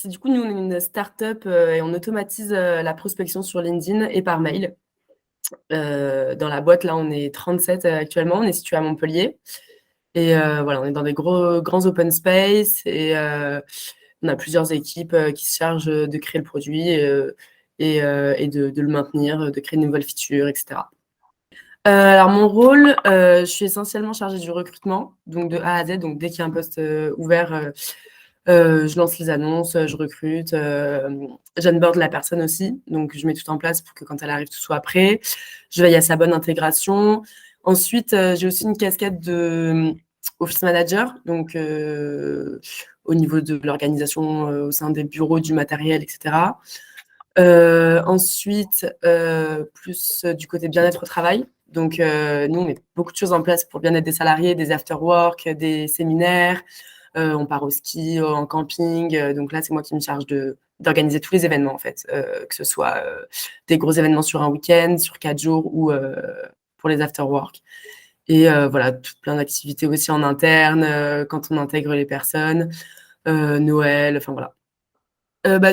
merci. Du coup, nous, on est une start-up et on automatise la prospection sur LinkedIn et par mail. Dans la boîte, là, on est 37 actuellement. On est situé à Montpellier. Et voilà, on est dans des grands open space et on a plusieurs équipes qui se chargent de créer le produit et de le maintenir, de créer de nouvelles features, etc. Alors mon rôle, je suis essentiellement chargée du recrutement, donc de A à Z. Donc dès qu'il y a un poste ouvert, je lance les annonces, je recrute, j'onboard la personne aussi. Donc je mets tout en place pour que quand elle arrive, tout soit prêt. Je veille à sa bonne intégration. Ensuite, j'ai aussi une casquette de office manager, donc au niveau de l'organisation au sein des bureaux, du matériel, etc. Ensuite, plus du côté bien-être au travail. Donc, nous, on met beaucoup de choses en place pour le bien-être des salariés, des after-work, des séminaires. On part au ski, en camping. Donc là, c'est moi qui me charge d'organiser tous les événements, en fait, que ce soit des gros événements sur un week-end, sur 4 jours ou pour les after-work. Et voilà, plein d'activités aussi en interne quand on intègre les personnes. Noël, enfin voilà.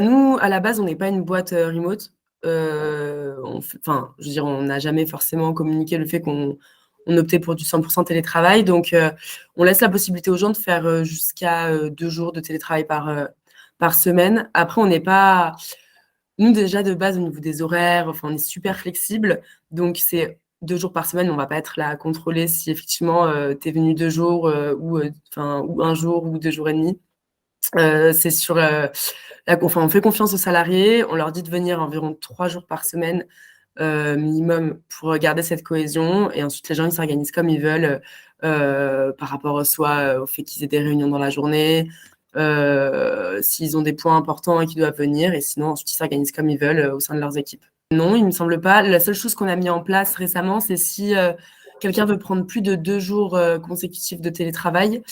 Nous, à la base, on n'est pas une boîte remote. Enfin, je veux dire, on n'a jamais forcément communiqué le fait qu'on optait pour du 100% télétravail. Donc, on laisse la possibilité aux gens de faire jusqu'à 2 jours de télétravail par semaine. Après, on n'est pas. Nous, déjà, de base, au niveau des horaires, enfin, on est super flexible. Donc, c'est 2 jours par semaine. On ne va pas être là à contrôler si effectivement tu es venu 2 jours ou un jour ou 2 jours et demi. C'est sur enfin, on fait confiance aux salariés, on leur dit de venir environ 3 jours par semaine minimum pour garder cette cohésion. Et ensuite, les gens ils s'organisent comme ils veulent par rapport soit au fait qu'ils aient des réunions dans la journée, s'ils ont des points importants et qu'ils doivent venir. Et sinon, ensuite, ils s'organisent comme ils veulent au sein de leurs équipes. Non, il ne me semble pas. La seule chose qu'on a mis en place récemment, c'est si quelqu'un veut prendre plus de 2 jours consécutifs de télétravail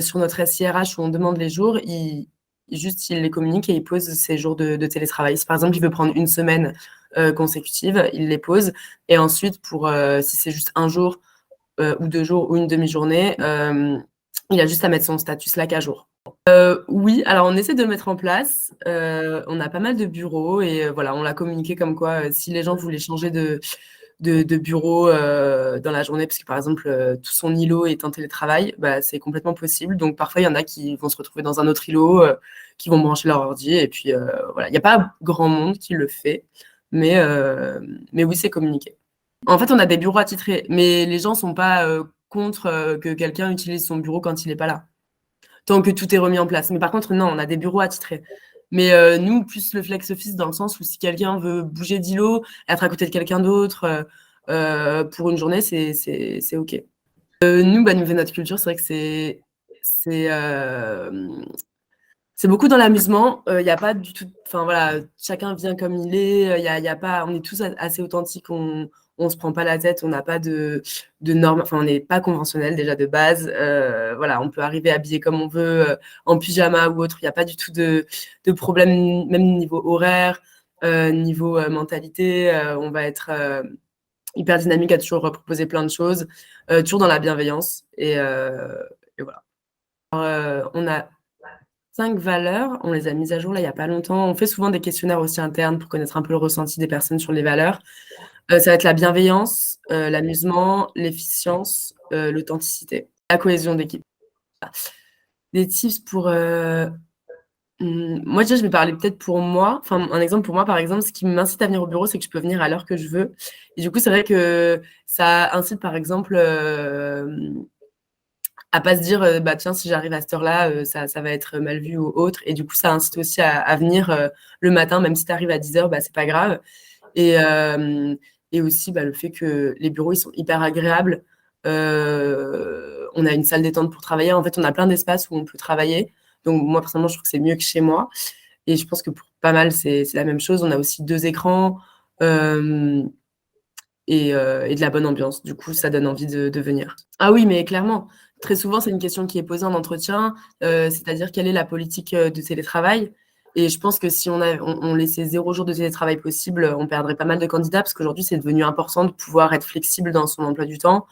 sur notre SIRH où on demande les jours, il les communique et il pose ses jours de télétravail. Si par exemple, il veut prendre une semaine consécutive, il les pose. Et ensuite, si c'est juste un jour ou 2 jours ou une demi-journée, il a juste à mettre son statut Slack à jour. Oui, alors on essaie de le mettre en place. On a pas mal de bureaux et voilà, on l'a communiqué comme quoi si les gens voulaient changer de bureau dans la journée, parce que par exemple, tout son îlot est en télétravail, c'est complètement possible. Donc parfois, il y en a qui vont se retrouver dans un autre îlot, qui vont brancher leur ordi. Et puis voilà, il n'y a pas grand monde qui le fait, mais oui, c'est communiqué. En fait, on a des bureaux attitrés, mais les gens ne sont pas contre que quelqu'un utilise son bureau quand il n'est pas là tant que tout est remis en place. Mais par contre, non, on a des bureaux attitrés. Mais nous, plus le flex office dans le sens où si quelqu'un veut bouger d'îlot, être à côté de quelqu'un d'autre pour une journée, c'est OK. Nous, niveau notre culture, c'est vrai que c'est beaucoup dans l'amusement. Il n'y a pas du tout. Enfin voilà, chacun vient comme il est. Y a pas. On est tous assez authentiques. On se prend pas la tête. On n'a pas de normes. Enfin, on n'est pas conventionnel déjà de base. Voilà, on peut arriver habillé comme on veut, en pyjama ou autre. Il n'y a pas du tout de problème, même niveau horaire, niveau mentalité. On va être hyper dynamique à toujours proposer plein de choses, toujours dans la bienveillance. Et voilà. Alors, on a 5 valeurs, on les a mises à jour là il n'y a pas longtemps. On fait souvent des questionnaires aussi internes pour connaître un peu le ressenti des personnes sur les valeurs. Ça va être la bienveillance, l'amusement, l'efficience, l'authenticité, la cohésion d'équipe. Des tips pour... moi déjà, je vais parler peut-être pour moi. Enfin, un exemple pour moi, par exemple, ce qui m'incite à venir au bureau, c'est que je peux venir à l'heure que je veux. Et du coup, c'est vrai que ça incite, par exemple, à pas se dire tiens, si j'arrive à cette heure-là, ça va être mal vu ou autre. Et du coup, ça incite aussi à venir le matin, même si tu arrives à 10h, c'est pas grave. Et aussi le fait que les bureaux ils sont hyper agréables. On a une salle détente pour travailler. En fait, on a plein d'espaces où on peut travailler. Donc moi personnellement, je trouve que c'est mieux que chez moi. Et je pense que pour pas mal, c'est la même chose. On a aussi 2 écrans et de la bonne ambiance. Du coup, ça donne envie de venir. Ah oui, mais clairement, très souvent, c'est une question qui est posée en entretien, c'est-à-dire quelle est la politique de télétravail. Et je pense que si on laissait 0 jour de télétravail possible, on perdrait pas mal de candidats parce qu'aujourd'hui, c'est devenu important de pouvoir être flexible dans son emploi du temps,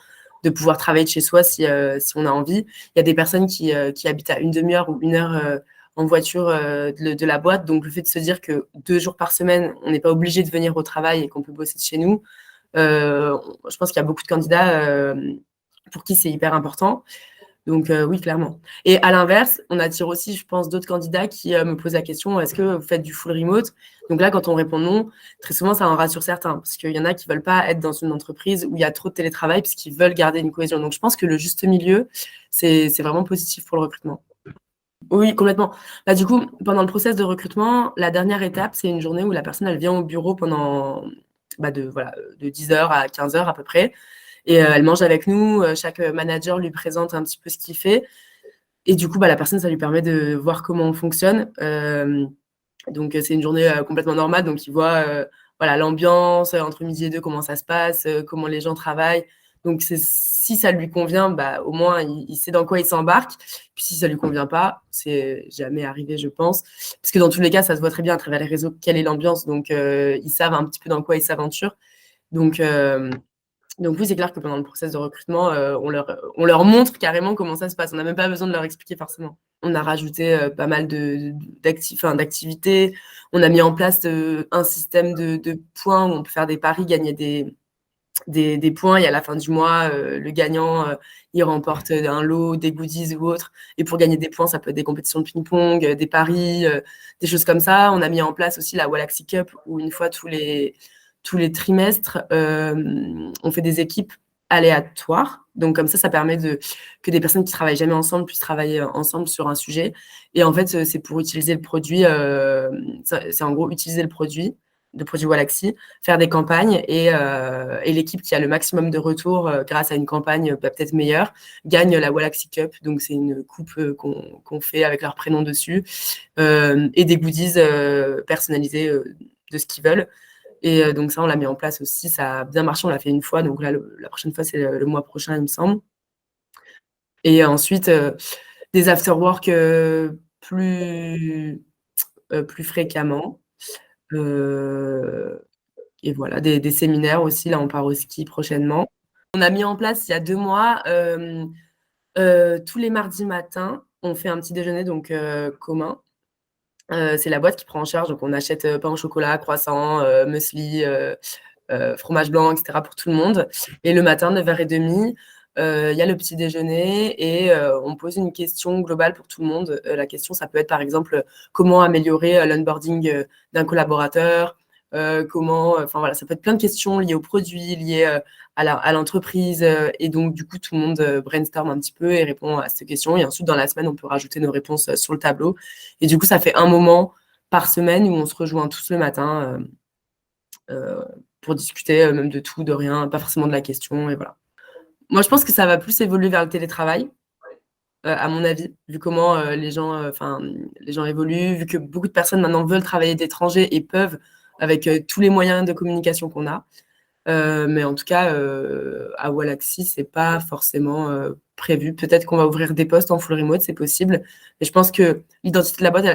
de pouvoir travailler de chez soi si on a envie. Il y a des personnes qui habitent à une demi-heure ou 1 heure en voiture de la boîte. Donc, le fait de se dire que 2 jours par semaine, on n'est pas obligé de venir au travail et qu'on peut bosser de chez nous, je pense qu'il y a beaucoup de candidats pour qui c'est hyper important. Donc, oui, clairement. Et à l'inverse, on attire aussi, je pense, d'autres candidats qui me posent la question, est-ce que vous faites du full remote? Donc là, quand on répond non, très souvent, ça en rassure certains, parce qu'il y en a qui ne veulent pas être dans une entreprise où il y a trop de télétravail, parce qu'ils veulent garder une cohésion. Donc, je pense que le juste milieu, c'est vraiment positif pour le recrutement. Oui, complètement. Bah, du coup, pendant le process de recrutement, la dernière étape, c'est une journée où la personne, elle vient au bureau pendant de 10h à 15h à peu près. Et elle mange avec nous. Chaque manager lui présente un petit peu ce qu'il fait. Et du coup, la personne, ça lui permet de voir comment on fonctionne. Donc, c'est une journée complètement normale. Donc, il voit l'ambiance entre midi et deux, comment ça se passe, comment les gens travaillent. Donc, si ça lui convient, au moins, il sait dans quoi il s'embarque. Puis, si ça lui convient pas, c'est jamais arrivé, je pense. Parce que dans tous les cas, ça se voit très bien à travers les réseaux quelle est l'ambiance. Donc, ils savent un petit peu dans quoi ils s'aventurent. Donc oui, c'est clair que pendant le process de recrutement, on leur montre carrément comment ça se passe. On n'a même pas besoin de leur expliquer forcément. On a rajouté pas mal d'activités. On a mis en place un système de points où on peut faire des paris, gagner des points. Et à la fin du mois, le gagnant, il remporte un lot, des goodies ou autre. Et pour gagner des points, ça peut être des compétitions de ping-pong, des paris, des choses comme ça. On a mis en place aussi la Walaxy Cup où une fois tous les trimestres, on fait des équipes aléatoires. Donc, comme ça permet que des personnes qui travaillent jamais ensemble puissent travailler ensemble sur un sujet. Et en fait, c'est pour utiliser le produit, c'est en gros utiliser le produit Walaxy, faire des campagnes et l'équipe qui a le maximum de retours grâce à une campagne peut-être meilleure gagne la Walaxy Cup. Donc, c'est une coupe qu'on fait avec leur prénom dessus et des goodies personnalisés de ce qu'ils veulent. Et donc ça, on l'a mis en place aussi. Ça a bien marché. On l'a fait une fois. Donc là, la prochaine fois, c'est le mois prochain, il me semble. Et ensuite, des after-work plus fréquemment. Et voilà, des séminaires aussi. Là, on part au ski prochainement. On a mis en place, il y a 2 mois, tous les mardis matins, on fait un petit déjeuner donc commun. C'est la boîte qui prend en charge. Donc, on achète pain au chocolat, croissant, muesli, fromage blanc, etc. pour tout le monde. Et le matin, 9h30, il y a le petit déjeuner et on pose une question globale pour tout le monde. La question, ça peut être par exemple comment améliorer l'onboarding d'un collaborateur, enfin voilà, ça peut être plein de questions liées aux produits, liées à l'entreprise. Et donc, du coup, tout le monde brainstorm un petit peu et répond à ces questions. Et ensuite, dans la semaine, on peut rajouter nos réponses sur le tableau. Et du coup, ça fait un moment par semaine où on se rejoint tous le matin pour discuter même de tout, de rien, pas forcément de la question. Et voilà. Moi, je pense que ça va plus évoluer vers le télétravail, à mon avis, vu comment les gens évoluent, vu que beaucoup de personnes maintenant veulent travailler d'étranger et peuvent avec tous les moyens de communication qu'on a. Mais en tout cas, à Walaxy, c'est pas forcément prévu. Peut-être qu'on va ouvrir des postes en full remote, c'est possible. Mais je pense que l'identité de la boîte,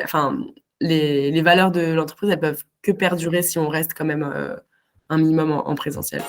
les valeurs de l'entreprise, elles peuvent que perdurer si on reste quand même un minimum en présentiel.